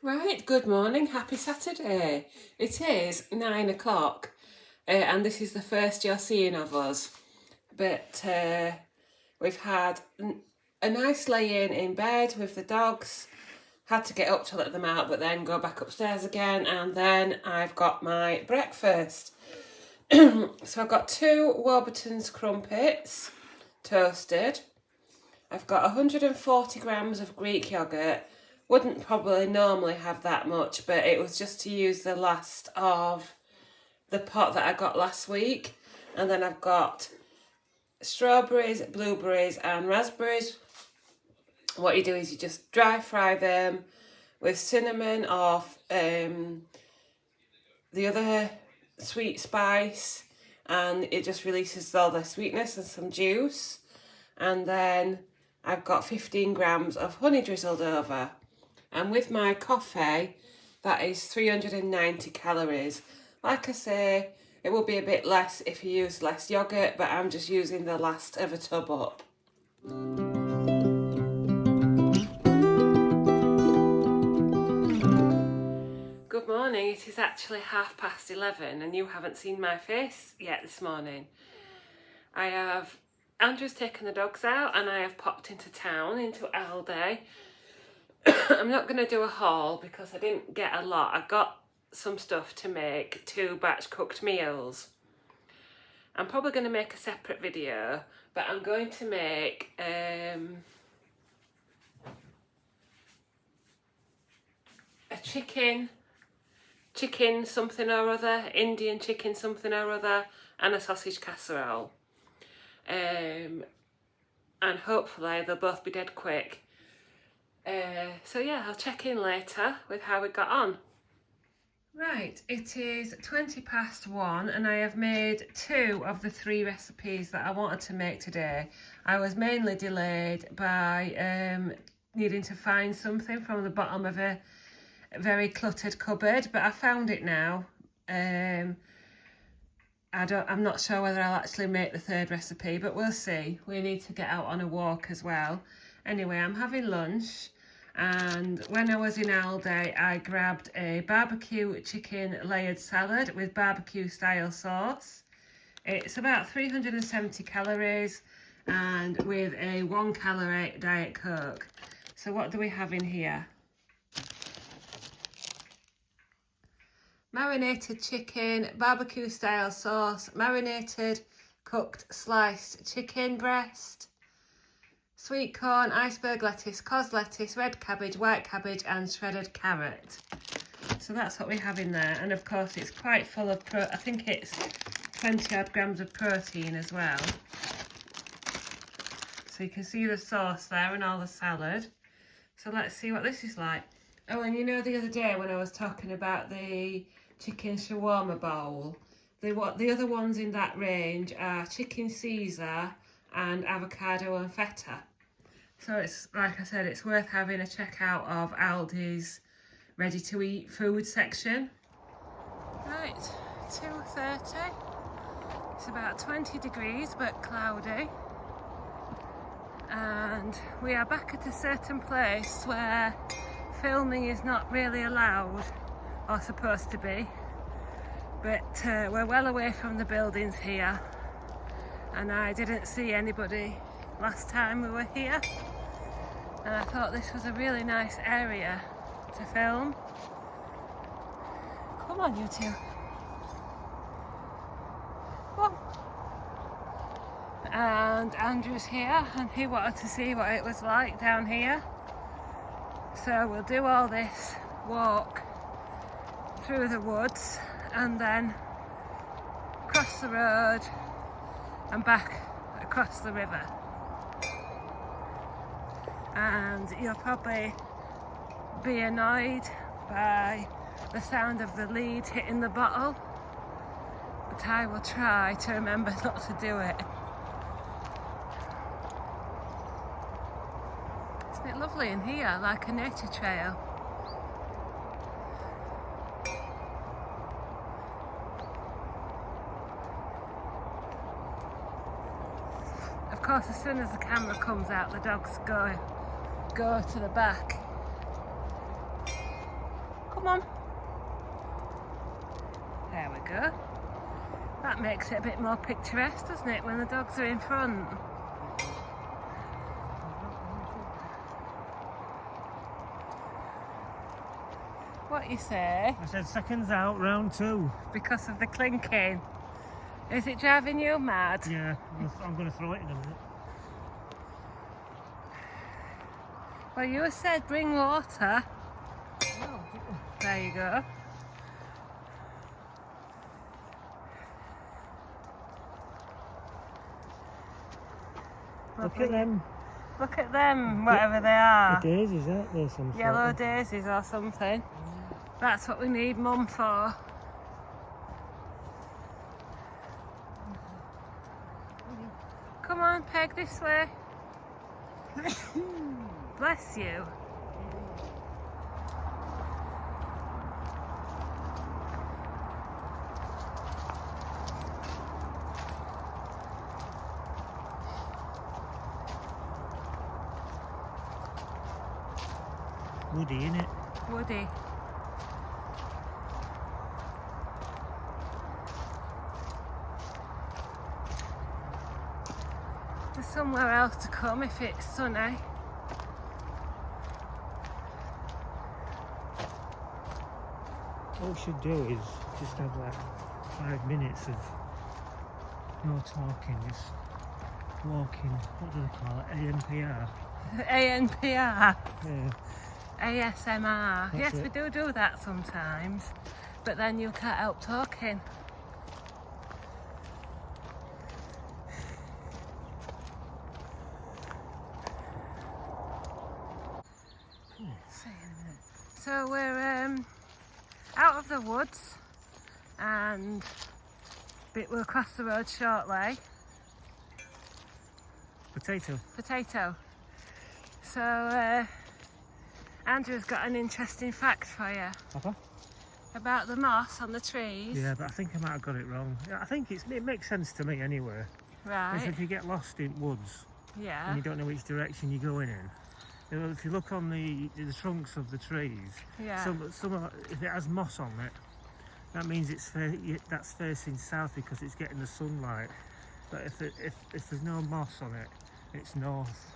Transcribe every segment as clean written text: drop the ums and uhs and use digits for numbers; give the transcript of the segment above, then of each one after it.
Right, good morning, happy Saturday. It is 9 o'clock and this is the first you're seeing of us. But we've had a nice lay in bed with the dogs. Had to get up to let them out, but then go back upstairs again, and then I've got my breakfast. So I've got 2 Warburton's crumpets, toasted. I've got 140 grams of Greek yoghurt. Wouldn't probably normally have that much, but it was just to use the last of the pot that I got last week. And then I've got strawberries, blueberries and raspberries. What you do is you just dry fry them with cinnamon or the other sweet spice, and it just releases all the sweetness and some juice. And then I've got 15 grams of honey drizzled over. And with my coffee, that is 390 calories. Like I say, it will be a bit less if you use less yoghurt, but I'm just using the last of a tub up. Good morning, it is actually 11:30 and you haven't seen my face yet this morning. Andrew's taken the dogs out and I have popped into town, into Aldi. I'm not going to do a haul because I didn't get a lot. I got some stuff to make 2 batch cooked meals. I'm probably going to make a separate video, but I'm going to make a chicken something or other, Indian chicken something or other, and a sausage casserole. And hopefully they'll both be dead quick. So yeah, I'll check in later with how we got on. Right, it is 1:20 and I have made 2 of the 3 recipes that I wanted to make today. I was mainly delayed by needing to find something from the bottom of a very cluttered cupboard, but I found it now. I'm not sure whether I'll actually make the 3rd recipe, but we'll see. We need to get out on a walk as well. Anyway, I'm having lunch, and when I was in Aldi, I grabbed a barbecue chicken layered salad with barbecue style sauce. It's about 370 calories and with a 1 calorie Diet Coke. So what do we have in here? Marinated chicken, barbecue style sauce, marinated cooked sliced chicken breast, sweet corn, iceberg lettuce, cos lettuce, red cabbage, white cabbage and shredded carrot. So that's what we have in there, and of course it's quite full of I think it's 20 odd grams of protein as well. So you can see the sauce there and all the salad. So let's see what this is like. Oh, and you know the other day when I was talking about the chicken shawarma bowl, the other ones in that range are chicken Caesar and avocado and feta. So it's, like I said, it's worth having a check out of Aldi's ready to eat food section. Right, 2:30. It's about 20 degrees but cloudy. And we are back at a certain place where filming is not really allowed, or supposed to be, but we're well away from the buildings here, and I didn't see anybody last time we were here, and I thought this was a really nice area to film. Come on, you two. Come on. And Andrew's here and he wanted to see what it was like down here. So we'll do all this walk through the woods and then cross the road and back across the river. And you'll probably be annoyed by the sound of the lead hitting the bottle, but I will try to remember not to do it. Isn't it lovely in here, like a nature trail? Of course, as soon as the camera comes out, the dogs go to the back. Come on. There we go. That makes it a bit more picturesque, doesn't it, when the dogs are in front? What you say? I said seconds out, round 2. Because of the clinking. Is it driving you mad? Yeah, I'm going to throw it in a minute. Well, you said bring water. Oh, There you go. look at them. Look at them, whatever they are. The daisies, aren't they? Some Yellow sort of... daisies or something. That's what we need Mum for. Come on, Peg, this way. Bless you. Woody, innit? Woody. There's somewhere else to come if it's sunny. What we should do is just have like 5 minutes of no talking, just walking. What do they call it? ANPR. ANPR. Yeah. ASMR. That's Yes, it. we do that sometimes. But then you can't help talking. So we're out of the woods and we'll cross the road shortly. Potato. So Andrew's got an interesting fact for you Papa? about the moss on the trees. Yeah, but I think I might have got it wrong. I think it makes sense to me anyway. Right. Because if you get lost in woods Yeah. and you don't know which direction you're going in, you know, if you look on the trunks of the trees, Yeah. if it has moss on it, that means that's facing south because it's getting the sunlight. But if there's no moss on it, it's north.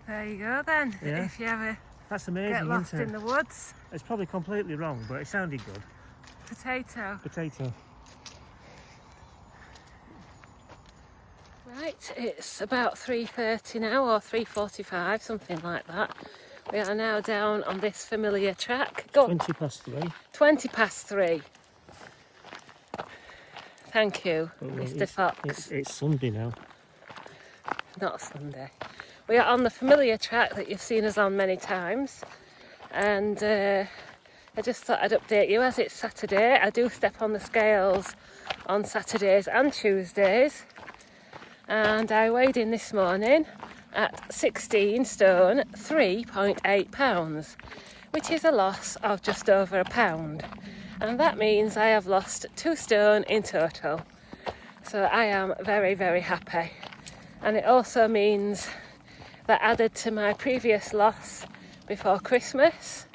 There you go then. Yeah. If you ever That's amazing, get lost isn't it? in the woods. It's probably completely wrong, but it sounded good. Potato. Potato. Right, it's about 3:30 now, or 3:45, something like that. We are now down on this familiar track. Go on. 20 past 3. 20 past 3. Thank you, Well, Mr. Fox. It's Sunday now. Not Sunday. We are on the familiar track that you've seen us on many times. And I just thought I'd update you as it's Saturday. I do step on the scales on Saturdays and Tuesdays. And I weighed in this morning at 16 stone 3.8 pounds, which is a loss of just over a pound. And that means I have lost 2 stone in total. So I am very, very happy. And it also means that added to my previous loss before Christmas,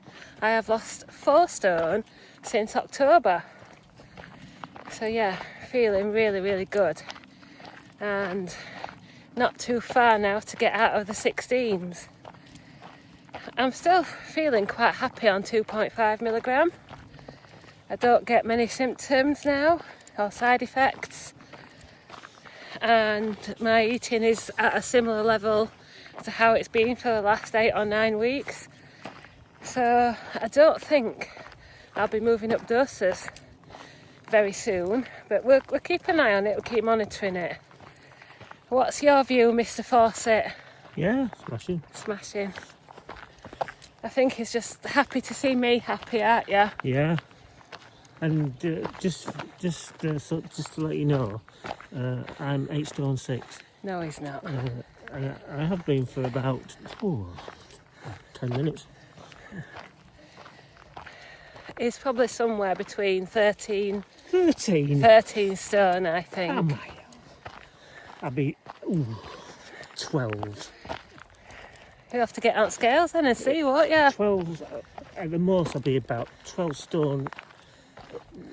I have lost 4 stone since October. So yeah, feeling really, really good. And not too far now to get out of the 16s. I'm still feeling quite happy on 2.5 milligram. I don't get many symptoms now or side effects, and my eating is at a similar level to how it's been for the last 8 or 9 weeks. So I don't think I'll be moving up doses very soon, but we'll keep an eye on it, we'll keep monitoring it. What's your view, Mr. Fawcett? Yeah, smashing. Smashing. I think he's just happy to see me happy, aren't you? Yeah. And just to let you know, I'm 8 stone 6. No, he's not. And I have been for about 10 minutes. He's probably somewhere between 13 stone, I think. Am I? I'll be 12. You'll have to get on scales then and see, won't you? 12. At the most I'll be about 12 stone,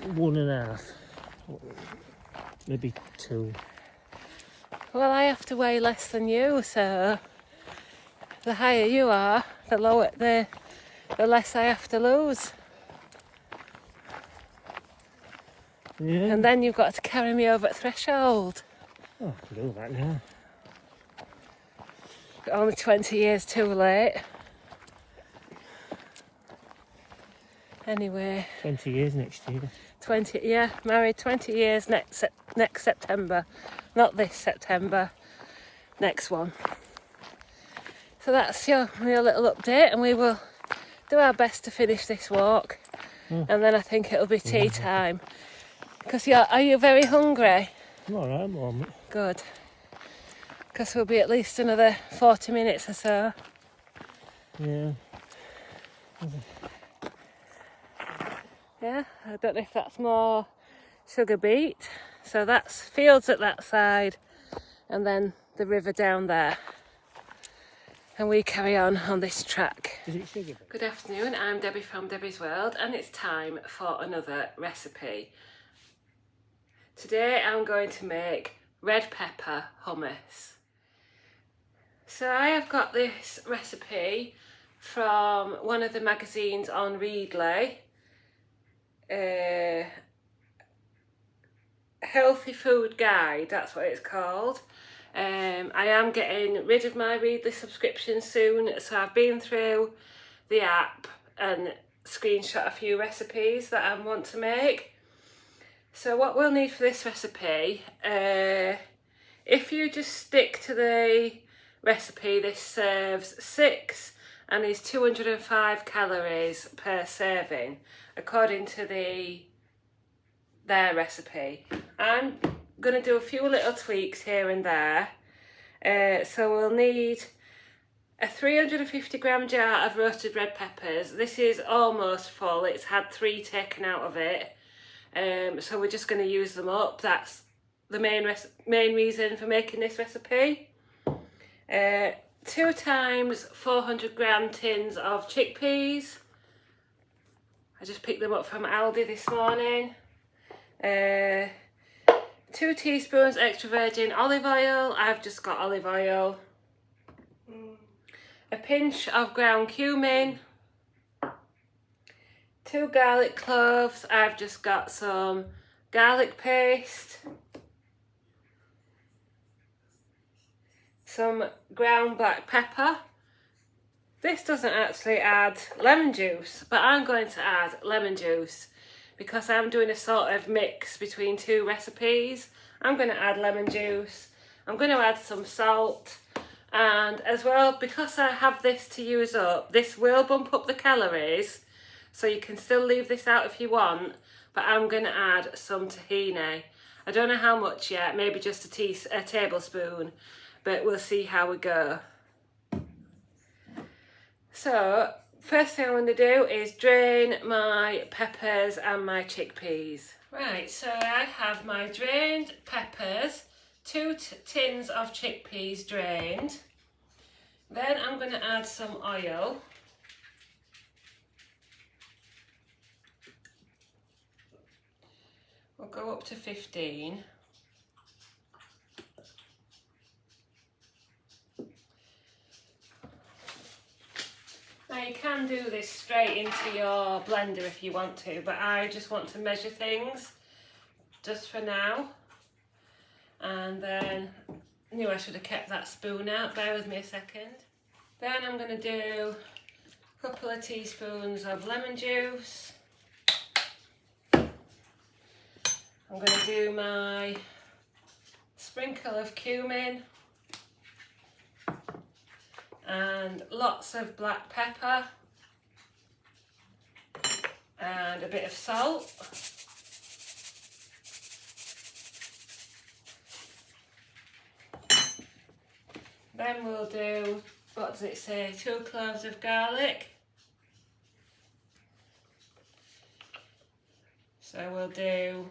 1.5, maybe 2. Well, I have to weigh less than you, so the higher you are, the lower the less I have to lose. Yeah. And then you've got to carry me over at threshold. Oh, I can do that now. Only 20 years too late. Anyway, 20 years next year. 20, yeah, married 20 years next September. Not this September, next one. So that's your little update, and we will do our best to finish this walk. And then I think it'll be tea time. Because are you very hungry? I'm alright at the moment. Good. Because we'll be at least another 40 minutes or so. Yeah. Yeah, I don't know if that's more sugar beet. So that's fields at that side and then the river down there. And we carry on this track. Is it sugar beet? Good afternoon, I'm Debbie from Debbie's World and it's time for another recipe. Today I'm going to make red pepper hummus. So I have got this recipe from one of the magazines on Readly. Healthy Food Guide, that's what it's called. I am getting rid of my Readly subscription soon, so I've been through the app and screenshot a few recipes that I want to make. So what we'll need for this recipe, if you just stick to the recipe, this serves 6 and is 205 calories per serving, according to their recipe. I'm going to do a few little tweaks here and there. So we'll need a 350 gram jar of roasted red peppers. This is almost full, it's had 3 taken out of it. So we're just going to use them up. That's the main reason for making this recipe. 2 times 400 gram tins of chickpeas. I just picked them up from Aldi this morning. 2 teaspoons extra virgin olive oil. I've just got olive oil. A pinch of ground cumin. 2 garlic cloves. I've just got some garlic paste. Some ground black pepper. This doesn't actually add lemon juice, but I'm going to add lemon juice because I'm doing a sort of mix between 2 recipes. I'm going to add lemon juice. I'm going to add some salt. And as well, because I have this to use up, this will bump up the calories. So you can still leave this out if you want, but I'm going to add some tahini. I don't know how much yet, maybe just a tablespoon, but we'll see how we go. So, first thing I'm going to do is drain my peppers and my chickpeas. Right, so I have my drained peppers, 2 tins of chickpeas drained. Then I'm going to add some oil. We'll go up to 15. Now you can do this straight into your blender if you want to, but I just want to measure things just for now. And then, I knew I should have kept that spoon out, bear with me a second. Then I'm going to do a couple of teaspoons of lemon juice. I'm going to do my sprinkle of cumin. And lots of black pepper and a bit of salt. Then we'll do, what does it say, 2 cloves of garlic. So we'll do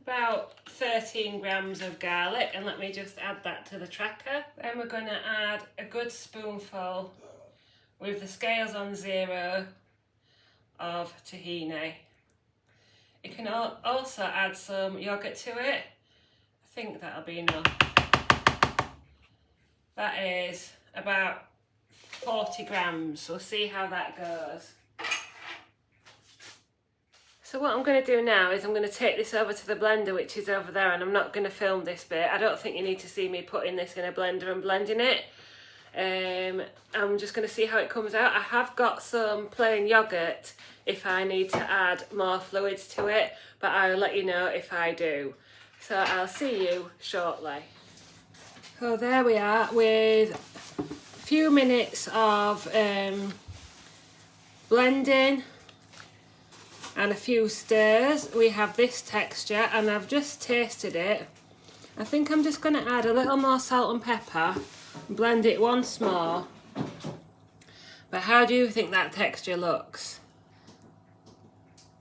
about 13 grams of garlic, and let me just add that to the tracker. Then we're going to add a good spoonful, with the scales on 0, of tahini. You can also add some yogurt to it. I think that'll be enough. That is about 40 grams. We'll see how that goes. So what I'm going to do now is I'm going to take this over to the blender, which is over there, and I'm not going to film this bit. I don't think you need to see me putting this in a blender and blending it. I'm just going to see how it comes out. I have got some plain yogurt if I need to add more fluids to it, but I'll let you know if I do. So I'll see you shortly. So there we are with a few minutes of blending and a few stirs. We have this texture, and I've just tasted it. I think I'm just going to add a little more salt and pepper, blend it once more. But how do you think that texture looks?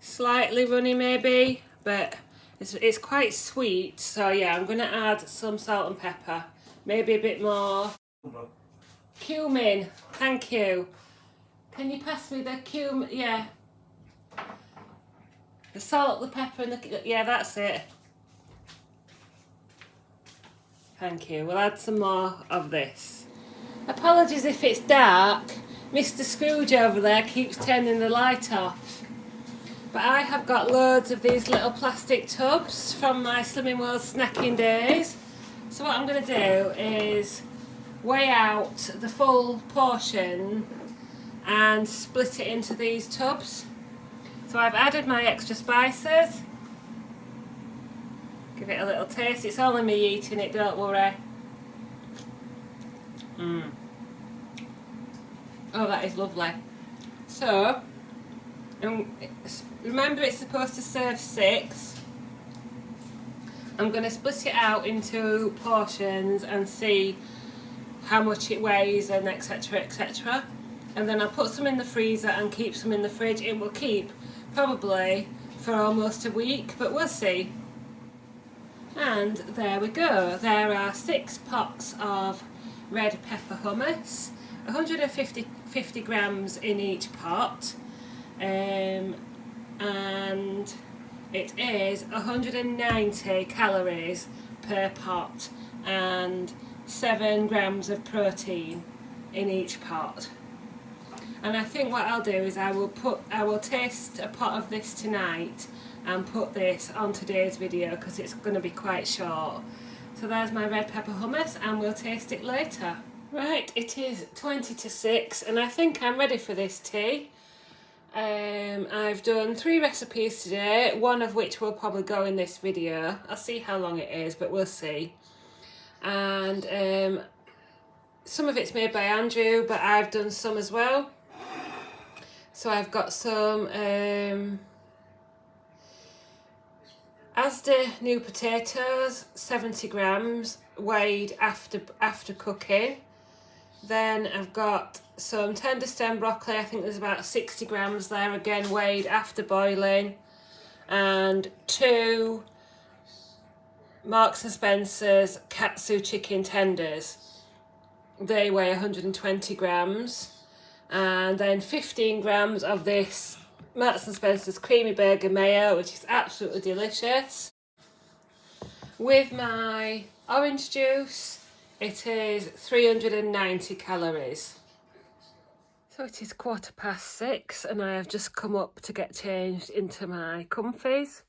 Slightly runny maybe, but it's quite sweet. So yeah, I'm going to add some salt and pepper, maybe a bit more. Cumin, thank you. Can you pass me the cumin? Yeah. The salt, the pepper and the... yeah, that's it. Thank you. We'll add some more of this. Apologies if it's dark. Mr. Scrooge over there keeps turning the light off. But I have got loads of these little plastic tubs from my Slimming World snacking days. So what I'm going to do is weigh out the full portion and split it into these tubs. So I've added my extra spices. Give it a little taste. It's only me eating it, don't worry. Oh, that is lovely. So, remember it's supposed to serve 6. I'm going to split it out into portions and see how much it weighs and etc, etc. And then I'll put some in the freezer and keep some in the fridge. It will keep probably for almost a week, but we'll see. And there we go. There are 6 pots of red pepper hummus, 150 grams in each pot, and it is 190 calories per pot and 7 grams of protein in each pot. And I think what I'll do is I will taste a pot of this tonight and put this on today's video because it's going to be quite short. So there's my red pepper hummus, and we'll taste it later. Right, it is 20 to 6 and I think I'm ready for this tea. I've done 3 recipes today, one of which will probably go in this video. I'll see how long it is, but we'll see. And some of it's made by Andrew, but I've done some as well. So I've got some Asda new potatoes, 70 grams, weighed after cooking. Then I've got some tender stem broccoli, I think there's about 60 grams there, again weighed after boiling. And 2 Marks and Spencer's katsu chicken tenders. They weigh 120 grams. And then 15 grams of this Marks and Spencer's creamy burger mayo, which is absolutely delicious. With my orange juice, it is 390 calories. So it is 6:15 and I have just come up to get changed into my comfies.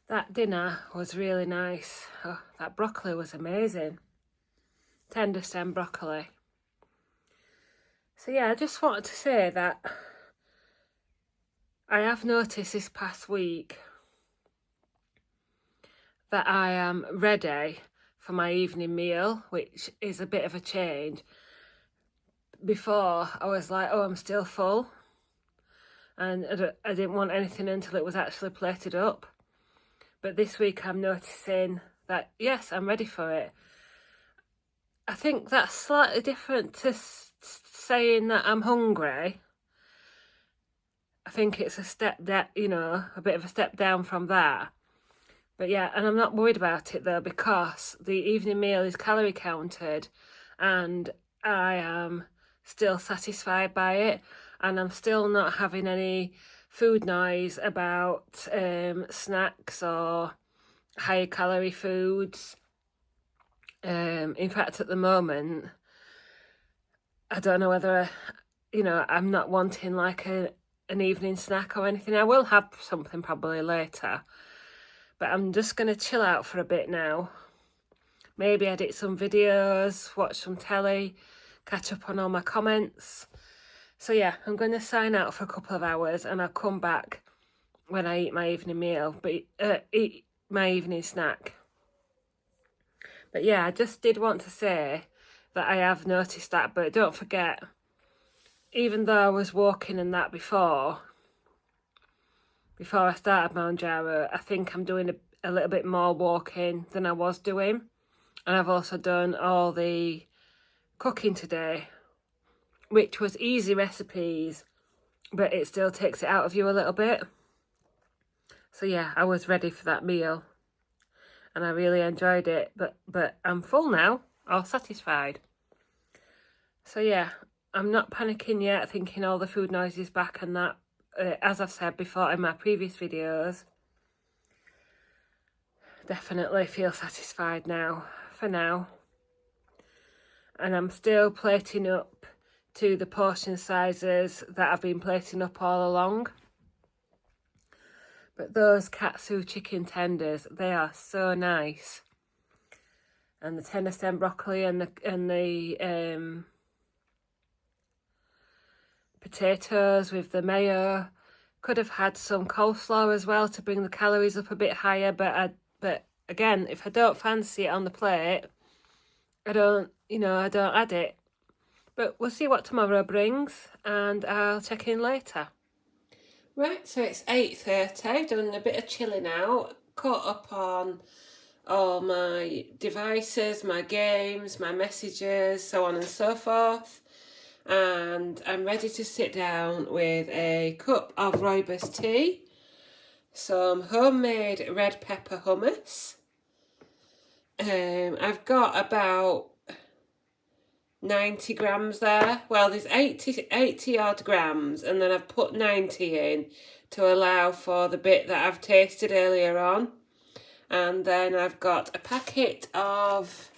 That dinner was really nice. Oh, that broccoli was amazing. Tender stem broccoli. So yeah, I just wanted to say that I have noticed this past week that I am ready for my evening meal, which is a bit of a change. Before I was like, oh, I'm still full, and I didn't want anything until it was actually plated up. But this week I'm noticing that yes, I'm ready for it. I think that's slightly different to saying that I'm hungry. I think it's a step that, you know, a bit of a step down from that. But yeah, and I'm not worried about it though, because the evening meal is calorie counted and I am still satisfied by it, and I'm still not having any food noise about snacks or higher calorie foods. In fact, at the moment, I don't know whether, I'm not wanting like an evening snack or anything. I will have something probably later, but I'm just going to chill out for a bit now. Maybe edit some videos, watch some telly, catch up on all my comments. So yeah, I'm going to sign out for a couple of hours and I'll come back when I eat my evening meal, but eat my evening snack. But yeah, I just did want to say that I have noticed that, but don't forget, even though I was walking and that before I started Mounjaro, I think I'm doing a little bit more walking than I was doing. And I've also done all the cooking today, which was easy recipes, but it still takes it out of you a little bit. So yeah, I was ready for that meal and I really enjoyed it, but I'm full now, all satisfied. So yeah, I'm not panicking yet, thinking all the food noise is back and that. As I've said before in my previous videos, definitely feel satisfied now, for now. And I'm still plating up to the portion sizes that I've been plating up all along. But those katsu chicken tenders, they are so nice. And the tender stem broccoli and the potatoes with the mayo. Could have had some coleslaw as well to bring the calories up a bit higher, but again, if I don't fancy it on the plate, I don't add it. But we'll see what tomorrow brings and I'll check in later. Right, so it's 8:30, done a bit of chilling out, caught up on all my devices, my games, my messages, so on and so forth. And I'm ready to sit down with a cup of rooibos tea, some homemade red pepper hummus. I've got about 90 grams there. Well, there's 80 odd grams, and then I've put 90 in to allow for the bit that I've tasted earlier on. And then I've got a packet of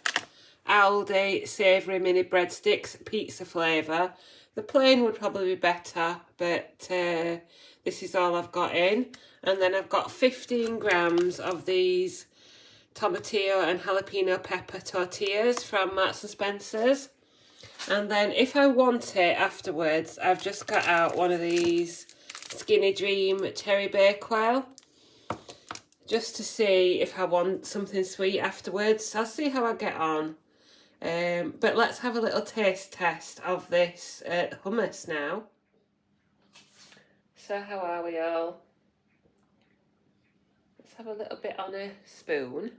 Aldi savoury mini breadsticks, pizza flavour. The plain would probably be better, but this is all I've got in. And then I've got 15 grams of these tomatillo and jalapeno pepper tortillas from Marks and Spencer's. And then if I want it afterwards, I've just got out one of these Skinny Dream Cherry Bakewell, just to see if I want something sweet afterwards. I'll see how I get on. But let's have a little taste test of this hummus now. So how are we all? Let's have a little bit on a spoon.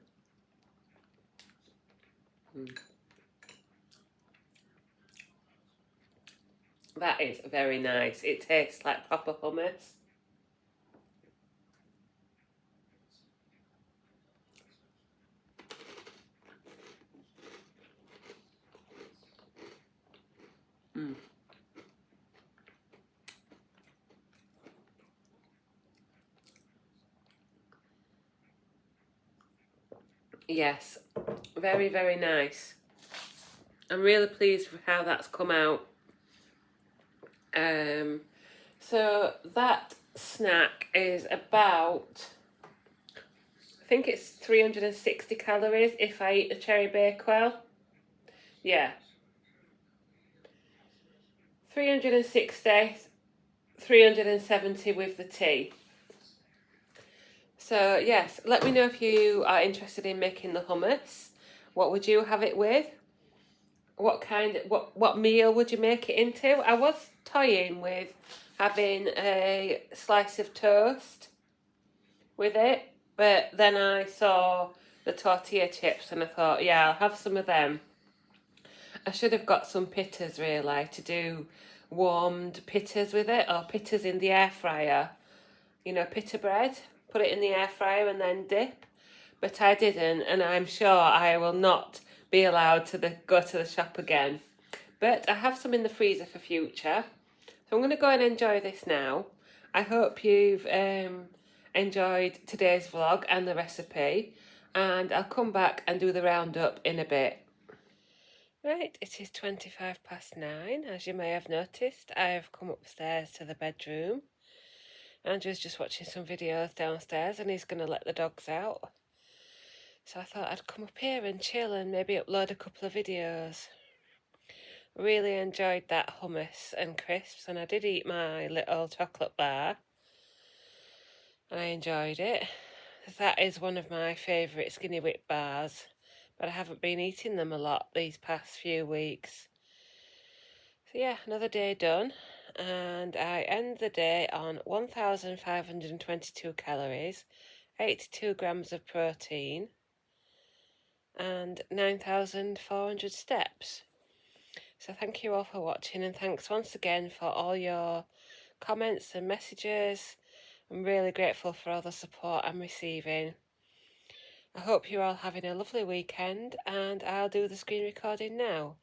That is very nice. It tastes like proper hummus. Yes, very, very nice. I'm really pleased with how that's come out. So that snack is about, I think it's 360 calories if I eat the cherry bakewell. Yeah. 360, 370 with the tea. So yes, let me know if you are interested in making the hummus. What would you have it with? What meal would you make it into? I was toying with having a slice of toast with it, but then I saw the tortilla chips and I thought, yeah, I'll have some of them. I should have got some pittas really to do warmed pittas with it, or pittas in the air fryer. You know, pita bread, put it in the air fryer and then dip. but I didn't, and I'm sure I will not be allowed to go to the shop again. But I have some in the freezer for future, so I'm going to go and enjoy this now. I hope you've enjoyed today's vlog and the recipe, and I'll come back and do the roundup in a bit. Right, it is 9:25. As you may have noticed, I have come upstairs to the bedroom. Andrew's just watching some videos downstairs and he's going to let the dogs out. So I thought I'd come up here and chill and maybe upload a couple of videos. Really enjoyed that hummus and crisps, and I did eat my little chocolate bar. I enjoyed it. That is one of my favourite Skinny Whip bars, but I haven't been eating them a lot these past few weeks. So yeah, another day done, and I end the day on 1,522 calories, 82 grams of protein, and 9,400 steps. So thank you all for watching, and thanks once again for all your comments and messages. I'm really grateful for all the support I'm receiving. I hope you're all having a lovely weekend, and I'll do the screen recording now.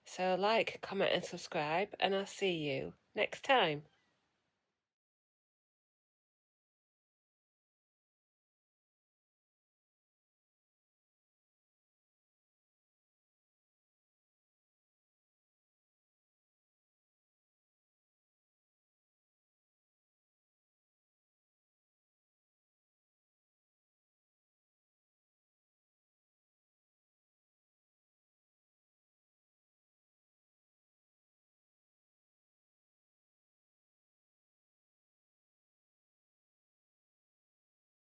So like, comment and subscribe, and I'll see you next time.